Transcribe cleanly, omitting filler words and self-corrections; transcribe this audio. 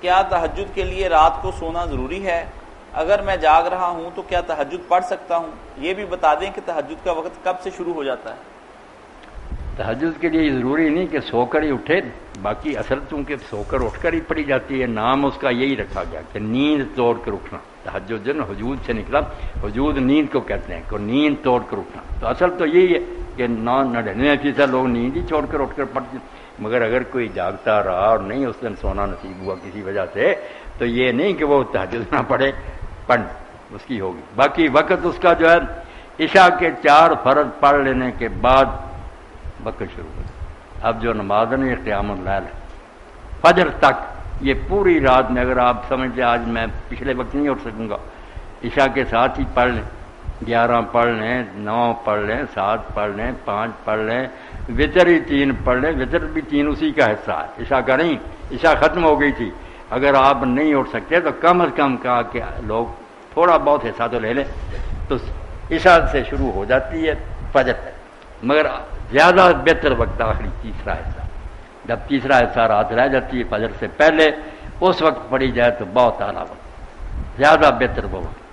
کیا تہجد کے لیے رات کو سونا ضروری ہے؟ اگر میں جاگ رہا ہوں تو کیا تہجد پڑھ سکتا ہوں؟ یہ بھی بتا دیں کہ تہجد کا وقت کب سے شروع ہو جاتا ہے؟ تہجد کے لیے یہ ضروری نہیں کہ سو کر ہی اٹھے، باقی اصل چونکہ سو کر اٹھ کر ہی پڑھی جاتی ہے، نام اس کا یہی رکھا گیا کہ نیند توڑ کر اٹھنا۔ تہجد جو حجود سے نکلا، حجود نیند کو کہتے ہیں کہ نیند توڑ کر اٹھنا، تو اصل تو یہی ہے کہ نہ ڈھلنے فیصد لوگ نیند ہی چھوڑ کر اٹھ کر پڑھتے، مگر اگر کوئی جاگتا رہا اور نہیں اس دن سونا نصیب ہوا کسی وجہ سے، تو یہ نہیں کہ وہ تہجد نہ پڑھے، پڑھ اس کی ہوگی۔ باقی وقت اس کا جو ہے عشاء کے 4 فرض پڑھ لینے کے بعد وقت شروع ہو۔ اب جو نماز ہے قیام اللیل ہے فجر تک، یہ پوری رات میں اگر آپ سمجھتے آج میں پچھلے وقت نہیں اٹھ سکوں گا، عشاء کے ساتھ ہی پڑھ لیں، 11 پڑھ لیں، 9 پڑھ لیں، 7 پڑھ لیں، 5 پڑھ لیں، وتر ہی 3 پڑھ لیں، وتر بھی 3 اسی کا حصہ ہے، عشاء کا نہیں، عشاء ختم ہو گئی تھی۔ اگر آپ نہیں اٹھ سکتے تو کم از کم کہا کہ لوگ تھوڑا بہت حصہ تو لے لیں، تو عشاء سے شروع ہو جاتی ہے فجر تک، مگر زیادہ بہتر وقت آخری تیسرا حصہ، جب تیسرا حصہ رات رہ جاتی ہے فجر سے پہلے، اس وقت پڑھی جائے تو بہت اعلیٰ وقت، زیادہ بہتر وہ وقت۔